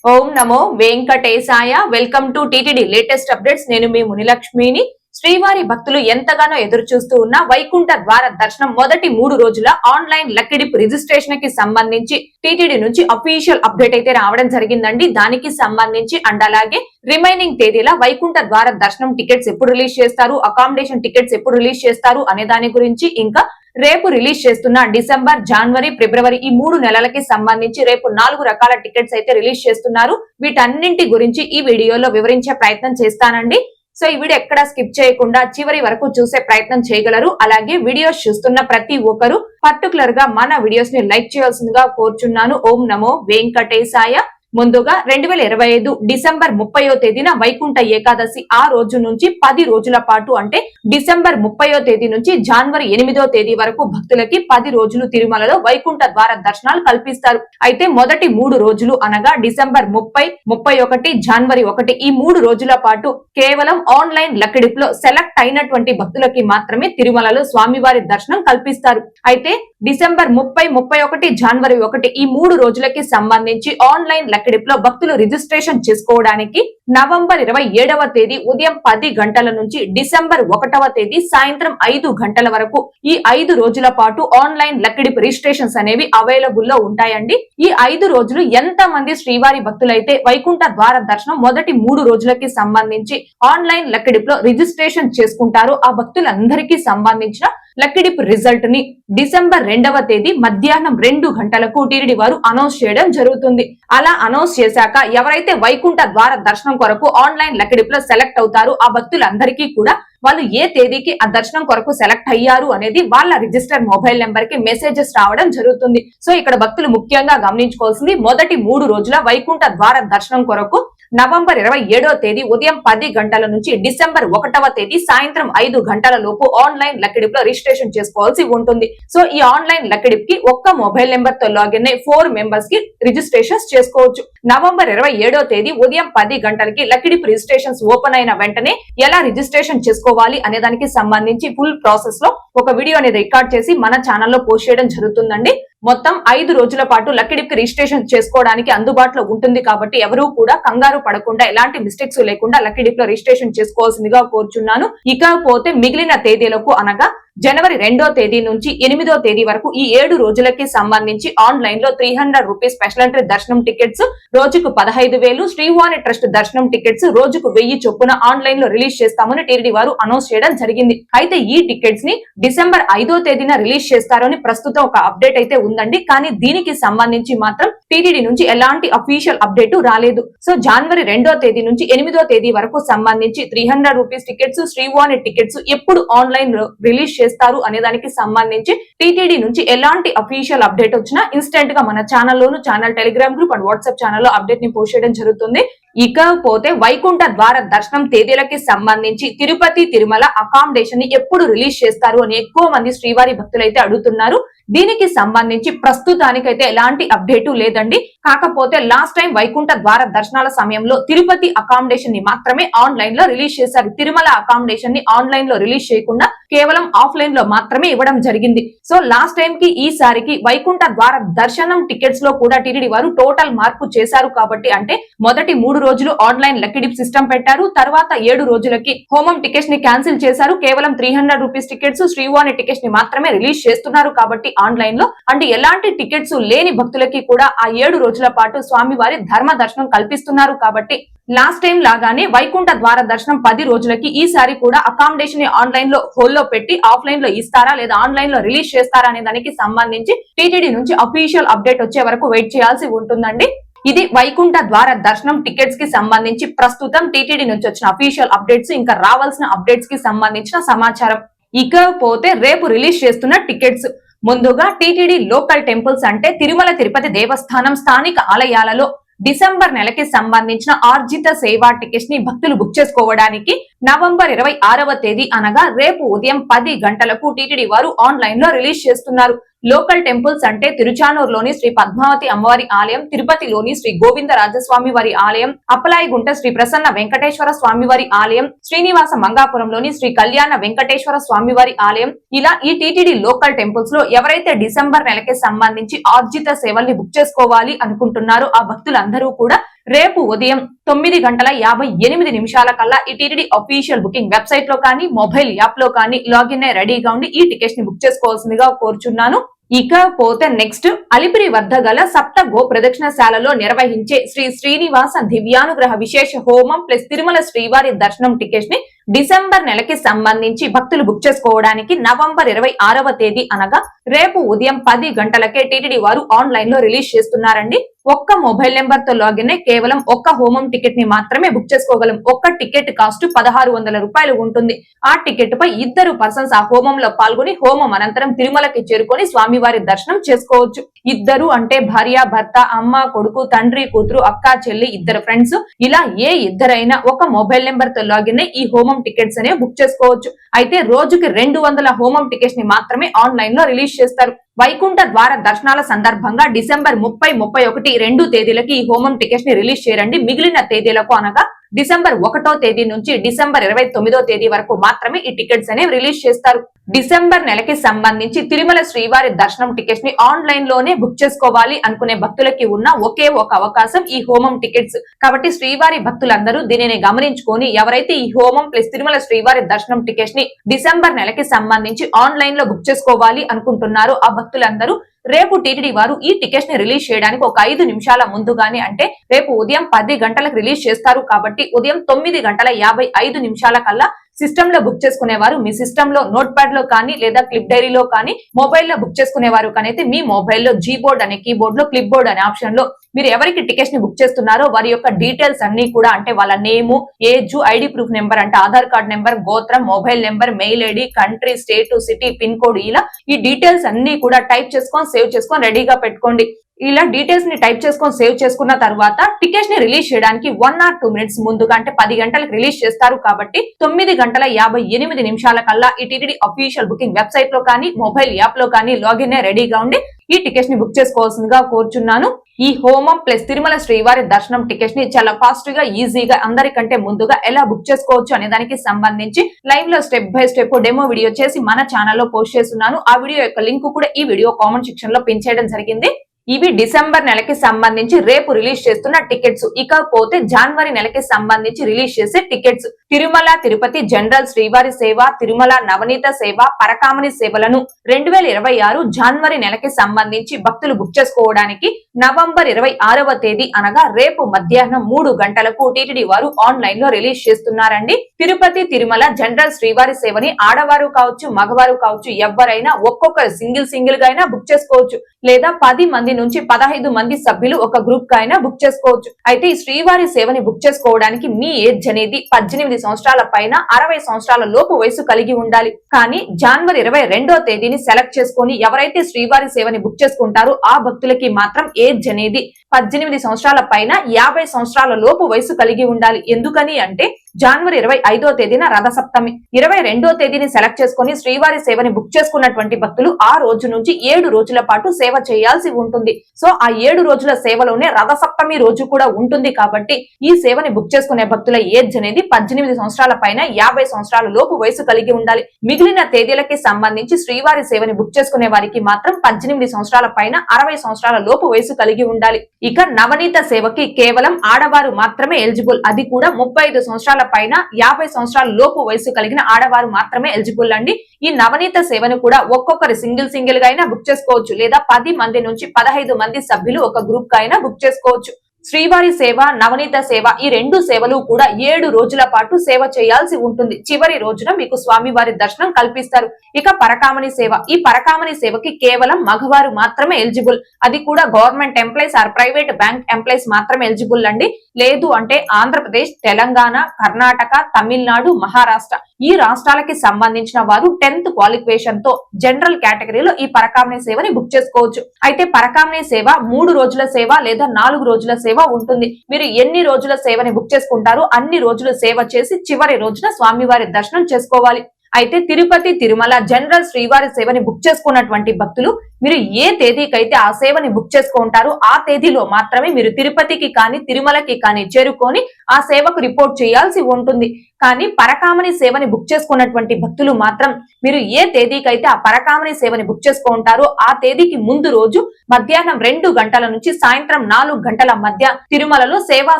Om Namo Venkatesaya. Welcome to TTD latest updates. నేను మీ మునిలక్ష్మిని. శ్రీవారి భక్తులు ఎంతగానో ఎదురు చూస్తూ ఉన్న వైకుంఠ ద్వార దర్శనం మొదటి 3 రోజుల ఆన్లైన్ లక్కిడిప్ రిజిస్ట్రేషన్ కి సంబంధించి టీటీడీ నుంచి అఫీషియల్ అప్డేట్ అయితే రావడం జరిగిందండి. దానికి సంబంధించి అండ్ అలాగే రిమైనింగ్ తేదీల వైకుంఠ ద్వార దర్శనం టికెట్స్ ఎప్పుడు రిలీజ్ చేస్తారు, అకామిడేషన్ టికెట్స్ ఎప్పుడు రిలీజ్ చేస్తారు అనే దాని గురించి, ఇంకా రేపు రిలీజ్ చేస్తున్న డిసెంబర్, జనవరి, ఫిబ్రవరి ఈ 3 నెలలకి సంబంధించి రేపు 4 రకాల టికెట్స్ అయితే రిలీజ్ చేస్తున్నారు. వీటన్నింటి గురించి ఈ వీడియోలో వివరించే ప్రయత్నం చేస్తానండి. సో ఈ వీడియో ఎక్కడ స్కిప్ చేయకుండా చివరి వరకు చూసే ప్రయత్నం చేయగలరు. అలాగే వీడియోస్ చూస్తున్న ప్రతి ఒక్కరు పర్టికులర్ గా మన వీడియోస్ ని లైక్ చేయాల్సిందిగా కోరుచున్నాను. ఓం నమో వెంకటేశాయ. ముందుగా 2025 డిసెంబర్ 30వ తేదీన వైకుంఠ ఏకాదశి ఆ రోజు నుంచి 10 రోజుల పాటు అంటే డిసెంబర్ 30వ తేదీ నుంచి జనవరి 8వ తేదీ వరకు భక్తులకి 10 రోజులు తిరుమలలో వైకుంఠ ద్వార దర్శనాలు కల్పిస్తారు. అయితే మొదటి 3 రోజులు అనగా డిసెంబర్ 30, 31, జనవరి 1 ఈ 3 రోజుల పాటు కేవలం ఆన్లైన్ లక్కిడిప్ లో సెలెక్ట్ అయినటువంటి భక్తులకి మాత్రమే తిరుమలలో స్వామివారి దర్శనం కల్పిస్తారు. అయితే డిసెంబర్ 30, 31, జనవరి 1 ఈ 3 రోజులకి సంబంధించి ఆన్లైన్ లక్కిడిప్ లో భక్తులు రిజిస్ట్రేషన్ చేసుకోవడానికి నవంబర్ 27వ తేదీ ఉదయం 10 గంటల నుంచి డిసెంబర్ 1వ తేదీ సాయంత్రం 5 గంటల వరకు ఈ 5 రోజుల పాటు ఆన్లైన్ లక్కిడిప్ రిజిస్ట్రేషన్స్ అనేవి అవైలబుల్ లో ఉంటాయండి. ఈ 5 రోజులు ఎంత మంది శ్రీవారి భక్తులైతే వైకుంఠ ద్వార దర్శనం మొదటి 3 రోజులకి సంబంధించి ఆన్లైన్ లక్కిడిప్ లో రిజిస్ట్రేషన్ చేసుకుంటారో ఆ భక్తులందరికీ సంబంధించిన లక్కిడిప్ రిజల్ట్ ని డిసెంబర్ 2వ తేదీ మధ్యాహ్నం 2 గంటలకు టీటీడీ వారు అనౌన్స్ చేయడం జరుగుతుంది. అలా అనౌన్స్ చేశాక ఎవరైతే వైకుంఠ ద్వార దర్శనం కొరకు ఆన్లైన్ లక్కిడిప్ లో సెలెక్ట్ అవుతారో ఆ భక్తులందరికీ కూడా వాళ్ళు ఏ తేదీకి ఆ దర్శనం కొరకు సెలెక్ట్ అయ్యారు అనేది వాళ్ళ రిజిస్టర్ మొబైల్ నెంబర్ కి మెసేజెస్ రావడం జరుగుతుంది. సో ఇక్కడ భక్తులు ముఖ్యంగా గమనించుకోవాల్సింది మొదటి 3 రోజుల వైకుంఠ ద్వార దర్శనం కొరకు నవంబర్ 27వ తేదీ ఉదయం 10 గంటల నుంచి డిసెంబర్ 1వ తేదీ సాయంత్రం 5 గంటల లోపు ఆన్లైన్ లక్కిడిప్ లో రిజిస్ట్రేషన్ చేసుకోవాల్సి ఉంటుంది. సో ఈ ఆన్లైన్ లక్కిడిప్ కి ఒక్క మొబైల్ నెంబర్ తో లాగిన్ అయి 4 మెంబర్స్ కి రిజిస్ట్రేషన్స్ చేసుకోవచ్చు. నవంబర్ 27వ తేదీ ఉదయం 10 గంటలకి లక్కిడిప్ రిజిస్ట్రేషన్స్ ఓపెన్ అయిన వెంటనే ఎలా రిజిస్ట్రేషన్ చేసుకోవాలి అనే దానికి సంబంధించి ఫుల్ ప్రాసెస్ లో ఒక వీడియో అనేది రికార్డ్ చేసి మన ఛానల్లో పోస్ట్ చేయడం జరుగుతుందండి. మొత్తం 5 రోజుల పాటు లక్కిడిప్ కి రిజిస్ట్రేషన్ చేసుకోవడానికి అందుబాటులో ఉంటుంది కాబట్టి ఎవరూ కూడా కంగారు పడకుండా ఎలాంటి మిస్టేక్స్ లేకుండా లక్కిడిప్ లో రిజిస్ట్రేషన్ చేసుకోవాల్సిందిగా కోరుచున్నాను. ఇకపోతే మిగిలిన తేదీలకు అనగా జనవరి 2వ తేదీ నుంచి 8వ తేదీ వరకు ఈ 7 రోజులకి సంబంధించి ఆన్లైన్ లో 300 రూపీస్ స్పెషల్ ఎంట్రీ దర్శనం టికెట్స్ రోజుకు 15,000, శ్రీవాణి ట్రస్ట్ దర్శనం టికెట్స్ రోజుకు 1000 చొప్పున ఆన్లైన్ లో రిలీజ్ చేస్తామని టీటీడీ వారు అనౌన్స్ చేయడం జరిగింది. అయితే ఈ టికెట్స్ ని డిసెంబర్ 5వ తేదీన రిలీజ్ చేస్తారని ప్రస్తుతం ఒక అప్డేట్ అయితే ఉందండి. కానీ దీనికి సంబంధించి మాత్రం టీటీడీ నుంచి ఎలాంటి అఫీషియల్ అప్డేట్ రాలేదు. సో జనవరి 2వ తేదీ నుంచి 8వ తేదీ వరకు సంబంధించి 300 రూపీస్ టికెట్స్, శ్రీవాణి టికెట్స్ ఎప్పుడు ఆన్లైన్ లో రిలీజ్ చేస్తారు అనే దానికి సంబంధించి టీటీడీ నుంచి ఎలాంటి అఫీషియల్ అప్డేట్ వచ్చినా ఇన్స్టెంట్ గా మన ఛానల్లోను, channel Telegram group and WhatsApp ఛానల్లో అప్డేట్ ని పోస్ట్ చేయడం జరుగుతుంది. ఇకపోతే వైకుంఠ ద్వార దర్శనం తేదీలకి సంబంధించి తిరుపతి, తిరుమల అకామిడేషన్ ని ఎప్పుడు రిలీజ్ చేస్తారు అని ఎక్కువ మంది శ్రీవారి భక్తులైతే అడుగుతున్నారు. దీనికి సంబంధించి ప్రస్తుతానికైతే ఎలాంటి అప్డేటు లేదండి. కాకపోతే లాస్ట్ టైం వైకుంఠ ద్వార దర్శనాల సమయంలో తిరుపతి అకామిడేషన్ ని మాత్రమే ఆన్లైన్ లో రిలీజ్ చేశారు. తిరుమల అకామిడేషన్ ని ఆన్లైన్ లో రిలీజ్ చేయకుండా కేవలం ఆఫ్లైన్ లో మాత్రమే ఇవ్వడం జరిగింది. సో లాస్ట్ టైం కి ఈసారికి వైకుంఠ ద్వార దర్శనం టికెట్స్ లో కూడా టీటీడీ వారు టోటల్ మార్పు చేశారు. కాబట్టి అంటే మొదటి 3 రోజులు ఆన్లైన్ లక్కిడిప్ సిస్టమ్ పెట్టారు. తర్వాత 7 రోజులకి హోమం టికెట్స్ ని క్యాన్సిల్ చేశారు. కేవలం 300 రూపీస్ టికెట్స్, శ్రీవాణి టికెట్స్ ని మాత్రమే రిలీజ్ చేస్తున్నారు. కాబట్టి ఆన్లైన్ లో అంటే ఎలాంటి టికెట్స్ లేని భక్తులకి కూడా ఆ 7 రోజుల పాటు స్వామివారి ధర్మ దర్శనం కల్పిస్తున్నారు. కాబట్టి లాస్ట్ టైం లాగానే వైకుంఠ ద్వార దర్శనం 10 రోజులకి ఈసారి కూడా అకామిడేషన్ ని ఆన్లైన్ లో హోల్లో పెట్టి ఆఫ్లైన్ లో ఇస్తారా లేదా ఆన్లైన్ లో రిలీజ్ చేస్తారా అనే దానికి సంబంధించి టీటీడీ నుంచి అఫీషియల్ అప్డేట్ వచ్చే వరకు వెయిట్ చేయాల్సి ఉంటుందండి. ఇది వైకుంఠ ద్వార దర్శనం టికెట్స్ కి సంబంధించి ప్రస్తుతం టీటీడీ నుంచి వచ్చిన అఫీషియల్ అప్డేట్స్, ఇంకా రావాల్సిన అప్డేట్స్ కి సంబంధించిన సమాచారం. ఇకపోతే రేపు రిలీజ్ చేస్తున్న టికెట్స్. ముందుగా టీటీడీ లోకల్ టెంపుల్స్ అంటే తిరుమల తిరుపతి దేవస్థానం స్థానిక ఆలయాలలో డిసెంబర్ నెలకి సంబంధించిన ఆర్జిత సేవా టికెట్స్ ని భక్తులు బుక్ చేసుకోవడానికి నవంబర్ 26వ తేదీ అనగా రేపు ఉదయం 10 గంటలకు టీటీడీ వారు ఆన్లైన్ లో రిలీజ్ చేస్తున్నారు. లోకల్ టెంపుల్స్ అంటే తిరుచానూరులోని శ్రీ పద్మావతి అమ్మవారి ఆలయం, తిరుపతిలోని శ్రీ గోవిందరాజస్వామి వారి ఆలయం, అప్పలాయిగుంట శ్రీ ప్రసన్న వెంకటేశ్వర స్వామి వారి ఆలయం, శ్రీనివాస మంగాపురంలోని శ్రీ కళ్యాణ వెంకటేశ్వర స్వామి వారి ఆలయం. ఇలా ఈ టీటీడీ లోకల్ టెంపుల్స్ లో ఎవరైతే డిసెంబర్ నెలకి సంబంధించి ఆర్జిత సేవల్ని బుక్ చేసుకోవాలి అనుకుంటున్నారో ఆ భక్తులందరూ కూడా రేపు ఉదయం 9:58 కల్లా ఈ టీటీడీ అఫీషియల్ బుకింగ్ వెబ్సైట్ లో కానీ మొబైల్ యాప్ లో కానీ లాగిన్ అయి రెడీగా ఉండి ఈ టికెట్స్ ని బుక్ చేసుకోవాల్సిందిగా కోరుచున్నాను. ఇకపోతే నెక్స్ట్ అలిపిరి వద్ద గల సప్త గో ప్రదక్షిణశాలలో నిర్వహించే శ్రీ శ్రీనివాస దివ్యానుగ్రహ విశేష హోమం ప్లస్ తిరుమల శ్రీవారి దర్శనం టికెట్స్ ని డిసెంబర్ నెలకి సంబంధించి భక్తులు బుక్ చేసుకోవడానికి నవంబర్ 26వ తేదీ అనగా రేపు ఉదయం 10 గంటలకే టీటీడీ వారు ఆన్లైన్ లో రిలీజ్ చేస్తున్నారండి. ఒక్క మొబైల్ నెంబర్ తో లాగిన్ అయి కేవలం ఒక్క హోమం టికెట్ ని మాత్రమే బుక్ చేసుకోగలం. ఒక్క టికెట్ కాస్ట్ 1600 రూపాయలు ఉంటుంది. ఆ టికెట్ పై 2 పర్సన్స్ ఆ హోమంలో పాల్గొని హోమం అనంతరం తిరుమలకి చేరుకొని స్వామివారి దర్శనం చేసుకోవచ్చు. ఇద్దరు అంటే భార్య భర్త, అమ్మ కొడుకు, తండ్రి కూతురు, అక్క చెల్లి, 2 ఫ్రెండ్స్, ఇలా ఏ ఇద్దరైనా ఒక మొబైల్ నెంబర్ తో లాగిన్ అయి ఈ హోమం టికెట్స్ అనేవి బుక్ చేసుకోవచ్చు. అయితే రోజుకి 200 హోమం టికెట్స్ ని మాత్రమే ఆన్లైన్ లో రిలీజ్ చేస్తారు. వైకుంఠ ద్వార దర్శనాల సందర్భంగా డిసెంబర్ 30, 31 2 తేదీలకి ఈ హోమం టికెట్స్ ని రిలీజ్ చేయరండి. మిగిలిన తేదీలకు అనగా డిసెంబర్ 1వ తేదీ నుంచి డిసెంబర్ 29వ తేదీ వరకు మాత్రమే ఈ టికెట్స్ అనేవి రిలీజ్ చేస్తారు. డిసెంబర్ నెలకి సంబంధించి తిరుమల శ్రీవారి దర్శనం టికెట్స్ ని ఆన్లైన్ లోనే బుక్ చేసుకోవాలి అనుకునే భక్తులకి ఉన్న ఒకే ఒక అవకాశం ఈ హోమం టికెట్స్. కాబట్టి శ్రీవారి భక్తులందరూ దీనిని గమనించుకొని ఎవరైతే ఈ హోమం ప్లస్ తిరుమల శ్రీవారి దర్శనం టికెట్స్ ని డిసెంబర్ నెలకి సంబంధించి ఆన్లైన్ లో బుక్ చేసుకోవాలి అనుకుంటున్నారో ఆ భక్తులందరూ రేపు టీటీడీ వారు ఈ టికెట్స్ ని రిలీజ్ చేయడానికి ఒక 5 నిమిషాల ముందుగానే, అంటే రేపు ఉదయం 10 గంటలకు రిలీజ్ చేస్తారు కాబట్టి ఉదయం 9:55 కల్లా సిస్టమ్ లో బుక్ చేసుకునేవారు మీ సిస్టమ్ లో నోట్ ప్యాడ్ లో కానీ లేదా క్లిప్ డైరీలో కానీ, మొబైల్ లో బుక్ చేసుకునేవారు కానీ అయితే మీ మొబైల్లో జీ బోర్డ్ అనే కీబోర్డ్ లో క్లిప్ బోర్డ్ అనే ఆప్షన్ లో మీరు ఎవరికి టికెట్స్ ని బుక్ చేస్తున్నారో వారి యొక్క డీటెయిల్స్ అన్ని కూడా, అంటే వాళ్ళ నేము, ఏజ్, ఐడి ప్రూఫ్ నెంబర్ అంటే ఆధార్ కార్డ్ నెంబర్, గోత్రం, mobile number, mail ID, country, state, city, pin code, ఇలా ఈ డీటెయిల్స్ అన్ని కూడా టైప్ చేసుకొని సేవ్ చేసుకొని రెడీగా పెట్టుకోండి. ఇలా డీటెయిల్స్ ని టైప్ చేసుకొని సేవ్ చేసుకున్న తర్వాత టికెట్స్ ని రిలీజ్ చేయడానికి 1 or 2 మినిట్స్ ముందుగా, అంటే 10 గంటలకు రిలీజ్ చేస్తారు కాబట్టి 9:58 కల్లా ఈ టీటీడీ అఫీషియల్ బుకింగ్ వెబ్సైట్ లో కానీ మొబైల్ యాప్ లో కానీ లాగిన్ అయి రెడీగా ఉండి ఈ టికెట్స్ ని బుక్ చేసుకోవాల్సిందిగా కోరుచున్నాను. ఈ హోమం ప్లస్ తిరుమల శ్రీవారి దర్శనం టికెట్స్ ని చాలా ఫాస్ట్ గా, ఈజీగా, అందరికంటే ముందుగా ఎలా బుక్ చేసుకోవచ్చు అనే దానికి సంబంధించి లైవ్ లో step by step demo video చేసి మన ఛానల్లో పోస్ట్ చేస్తున్నాను. ఆ వీడియో యొక్క లింక్ కూడా ఈ వీడియో కామెంట్ సెక్షన్ లో పిన్ చేయడం జరిగింది. ఇవి డిసెంబర్ నెలకి సంబంధించి రేపు రిలీజ్ చేస్తున్న టికెట్స్. ఇకపోతే జనవరి నెలకి సంబంధించి రిలీజ్ చేసే టికెట్స్ తిరుమల తిరుపతి జనరల్ శ్రీవారి సేవ, తిరుమల నవనీత సేవ, పరకామణి సేవలను 2026 జనవరి నెలకి సంబంధించి భక్తులు బుక్ చేసుకోవడానికి నవంబర్ 26వ తేదీ అనగా రేపు మధ్యాహ్నం 3 గంటలకు టీటీడీ వారు ఆన్లైన్ లో రిలీజ్ చేస్తున్నారండి. తిరుపతి తిరుమల జనరల్ శ్రీవారి సేవని ఆడవారు కావచ్చు, మగవారు కావచ్చు, ఎవరైనా ఒక్కొక్కరు సింగిల్ గా అయినా బుక్ చేసుకోవచ్చు, లేదా 10 మంది నుంచి 15 మంది సభ్యులు ఒక గ్రూప్ గా అయినా బుక్ చేసుకోవచ్చు. అయితే ఈ శ్రీవారి సేవని బుక్ చేసుకోవడానికి మీ ఏజ్ అనేది 18 సంవత్సరాల పైన 60 సంవత్సరాల లోపు వయసు కలిగి ఉండాలి. కానీ జనవరి 22వ తేదీని సెలెక్ట్ చేసుకొని ఎవరైతే శ్రీవారి సేవని బుక్ చేసుకుంటారో ఆ భక్తులకి మాత్రం ఏజ్ అనేది 18 సంవత్సరాల పైన 50 సంవత్సరాల లోపు వయసు కలిగి ఉండాలి. ఎందుకని అంటే జనవరి 25వ తేదీన రథసప్తమి, 22వ తేదీని సెలెక్ట్ చేసుకుని శ్రీవారి సేవని బుక్ చేసుకున్నటువంటి భక్తులు ఆ రోజు నుంచి 7 రోజుల పాటు సేవ చేయాల్సి ఉంటుంది. సో ఆ 7 రోజుల సేవలోనే రథసప్తమి రోజు కూడా ఉంటుంది. కాబట్టి ఈ సేవని బుక్ చేసుకునే భక్తుల ఏజ్ అనేది 18 సంవత్సరాల పైన 50 సంవత్సరాల లోపు వయసు కలిగి ఉండాలి. మిగిలిన తేదీలకి సంబంధించి శ్రీవారి సేవని బుక్ చేసుకునే వారికి మాత్రం 18 సంవత్సరాల పైన 60 సంవత్సరాల లోపు వయసు కలిగి ఉండాలి. ఇక నవనీత సేవకి కేవలం ఆడవారు మాత్రమే ఎలిజిబుల్. అది కూడా 35 సంవత్సరాల పైన 50 సంవత్సరాల లోపు వయసు కలిగిన ఆడవారు మాత్రమే ఎలిజిబుల్ అండి. ఈ నవనీత సేవను కూడా ఒక్కొక్కరు సింగిల్ గా అయినా బుక్ చేసుకోవచ్చు, లేదా 10 మంది నుంచి 15 మంది సభ్యులు ఒక గ్రూప్ గా అయినా బుక్ చేసుకోవచ్చు. శ్రీవారి సేవ, నవనీత సేవ ఈ 2 సేవలు కూడా 7 రోజుల పాటు సేవ చేయాల్సి ఉంటుంది. చివరి రోజున మీకు స్వామివారి దర్శనం కల్పిస్తారు. ఇక పరకామణి సేవ, ఈ పరకామణి సేవకి కేవలం మగవారు మాత్రమే ఎలిజిబుల్. అది కూడా government employees or private bank employees మాత్రమే ఎలిజిబుల్ అండి. లేదు అంటే ఆంధ్రప్రదేశ్, తెలంగాణ, కర్ణాటక, తమిళనాడు, మహారాష్ట్ర ఈ రాష్ట్రాలకి సంబంధించిన వారు 10th క్వాలిఫికేషన్ తో జనరల్ కేటగిరీలో ఈ పరకామణి సేవని బుక్ చేసుకోవచ్చు. అయితే పరకామణి సేవ 3 రోజుల సేవ లేదా 4 రోజుల సేవ ఉంటుంది. మీరు ఎన్ని రోజుల సేవని బుక్ చేసుకుంటారో అన్ని రోజులు సేవ చేసి చివరి రోజున స్వామివారి దర్శనం చేసుకోవాలి. అయితే తిరుపతి తిరుమల జనరల్ శ్రీవారి సేవని బుక్ చేసుకున్నటువంటి భక్తులు మీరు ఏ తేదీకైతే ఆ సేవని బుక్ చేసుకుంటారో ఆ తేదీలో మాత్రమే మీరు తిరుపతికి కానీ తిరుమలకి కానీ చేరుకొని ఆ సేవకు రిపోర్ట్ చేయాల్సి ఉంటుంది. కానీ పరకామణి సేవని బుక్ చేసుకున్నటువంటి భక్తులు మాత్రం మీరు ఏ తేదీకైతే ఆ పరకామణి సేవని బుక్ చేసుకుంటారో ఆ తేదీకి ముందు రోజు మధ్యాహ్నం 2 గంటల నుంచి సాయంత్రం 4 గంటల మధ్య తిరుమలలో సేవా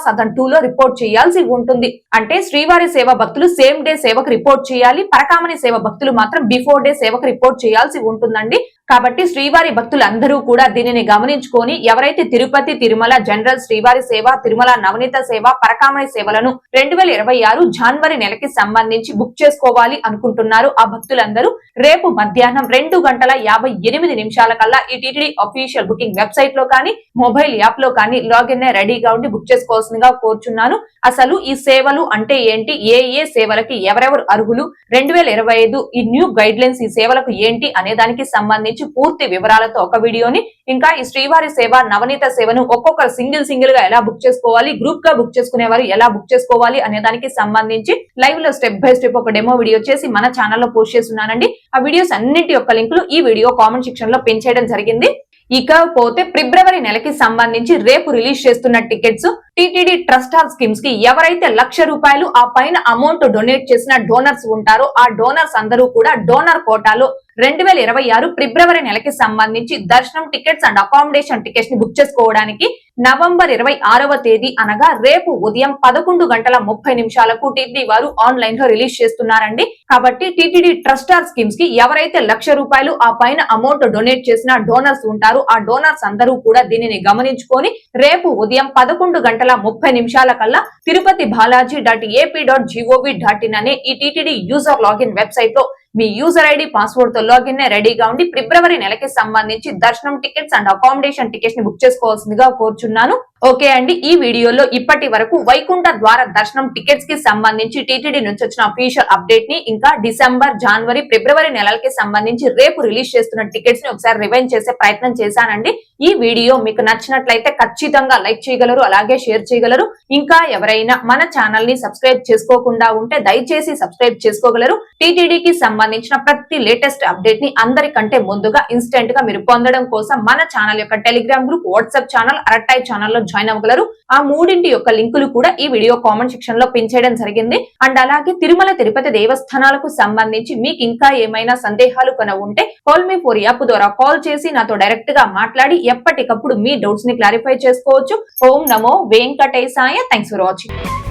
సదన్ 2 లో రిపోర్ట్ చేయాల్సి ఉంటుంది. అంటే శ్రీవారి సేవ భక్తులు సేమ్ డే సేవకు రిపోర్ట్ చేయాలి, పరకామణి సేవ భక్తులు మాత్రం బిఫోర్ డే సేవకు రిపోర్ట్ చేయాల్సి ఉంటుందండి. కాబట్టి శ్రీవారి భక్తులందరూ కూడా దీనిని గమనించుకొని ఎవరైతే తిరుపతి, తిరుమల జనరల్, శ్రీవారి సేవ, తిరుమల నవనీత సేవ, పరకామణి సేవలను 2026 జనవరి నెలకి సంబంధించి బుక్ చేసుకోవాలి అనుకుంటున్నారు ఆ భక్తులందరూ రేపు మధ్యాహ్నం 2:58 కల్లా ఈ టీటీడీ అఫీషియల్ బుకింగ్ వెబ్సైట్ లో కానీ మొబైల్ యాప్ లో కానీ లాగిన్ రెడీగా ఉండి బుక్ చేసుకోవాల్సిందిగా కోరుచున్నాను. అసలు ఈ సేవలు అంటే ఏంటి, ఏ సేవలకి ఎవరెవరు అర్హులు, 2025 ఈ న్యూ గైడ్ లైన్స్ ఈ సేవలకు ఏంటి అనే దానికి సంబంధించి పూర్తి వివరాలతో ఒక వీడియోని, ఇంకా ఈ శ్రీవారి సేవ, నవనీత సేవను ఒక్కొక్కరు సింగిల్ గా ఎలా బుక్ చేసుకోవాలి, గ్రూప్ గా బుక్ చేసుకునేవారు ఎలా బుక్ చేసుకోవాలి అనే దానికి సంబంధించి లైవ్ లో స్టెప్ బై స్టెప్ ఒక డెమో వీడియో చేసి మన ఛానల్లో పోస్ట్ చేస్తున్నానండి. ఆ వీడియోస్ అన్నింటి యొక్క లింకులు ఈ వీడియో కామెంట్ సెక్షన్ లో పిన్ చేయడం జరిగింది. ఇకపోతే ఫిబ్రవరి నెలకి సంబంధించి రేపు రిలీజ్ చేస్తున్న tickets TTD trust hall schemes కి ఎవరైతే ₹1,00,000 ఆ పైన అమౌంట్ డొనేట్ చేసిన డోనర్స్ ఉంటారో ఆ డోనర్స్ అందరూ కూడా డోనర్ కోటాలో 2026 ఫిబ్రవరి నెలకి సంబంధించి దర్శనం టికెట్స్ అండ్ అకామిడేషన్ టికెట్స్ ని బుక్ చేసుకోవడానికి నవంబర్ 26వ తేదీ అనగా రేపు ఉదయం 11:30 టీటీడీ వారు ఆన్లైన్ లో రిలీజ్ చేస్తున్నారండి. కాబట్టి టీటీడీ ట్రస్ట్ హాల్ స్కీమ్స్ కి ఎవరైతే ₹1,00,000 ఆ పైన అమౌంట్ డొనేట్ చేసిన డోనర్స్ ఉంటారో ఆ డోనర్స్ అందరూ కూడా దీనిని గమనించుకొని రేపు ఉదయం 11:30 కల్లా తిరుపతి balaji.ap.gov.in అనే ఈ టీటీడీ యూజర్ లాగిన్ వెబ్సైట్ లో మీ యూజర్ ఐడి, పాస్వర్డ్ తో లాగిన్ రెడీగా ఉండి ఫిబ్రవరి నెలకి సంబంధించి దర్శనం టికెట్స్ అండ్ అకామిడేషన్ టికెట్స్ ని బుక్ చేసుకోవాల్సిందిగా కోరుచున్నాను. ఓకే అండి, ఈ వీడియోలో ఇప్పటి వరకు వైకుంఠ ద్వార దర్శనం టికెట్స్ కి సంబంధించి టీటీడీ నుంచి వచ్చిన అఫీషియల్ అప్డేట్ ని, ఇంకా డిసెంబర్, జనవరి, ఫిబ్రవరి నెలలకి సంబంధించి రేపు రిలీజ్ చేస్తున్న టికెట్స్ ని ఒకసారి రివైండ్ చేసే ప్రయత్నం చేశానండి. ఈ వీడియో మీకు నచ్చినట్లయితే ఖచ్చితంగా లైక్ చేయగలరు, అలాగే షేర్ చేయగలరు. ఇంకా ఎవరైనా మన ఛానల్ ని సబ్స్క్రైబ్ చేసుకోకుండా ఉంటే దయచేసి సబ్స్క్రైబ్ చేసుకోగలరు. టీటీడీకి సంబంధించిన ప్రతి లేటెస్ట్ అప్డేట్ ని అందరికంటే ముందుగా ఇన్స్టెంట్ గా మీరు పొందడం కోసం మన ఛానల్ యొక్క Telegram group, WhatsApp channel, Arattai ఛానల్లో జాయిన్ అవ్వగలరు. ఆ మూడింటి యొక్క లింకులు కూడా ఈ వీడియో కామెంట్ సెక్షన్ లో పిన్ చేయడం జరిగింది. అండ్ అలాగే తిరుమల తిరుపతి దేవస్థానాలకు సంబంధించి మీకు ఇంకా ఏమైనా సందేహాలు ఉంటే కాల్ మీ 4 యాప్ ద్వారా కాల్ చేసి నాతో డైరెక్ట్ గా మాట్లాడి ఎప్పటికప్పుడు మీ డౌట్స్ ని క్లారిఫై చేసుకోవచ్చు. ఓం నమో వెంకటేశాయ. Thanks for watching.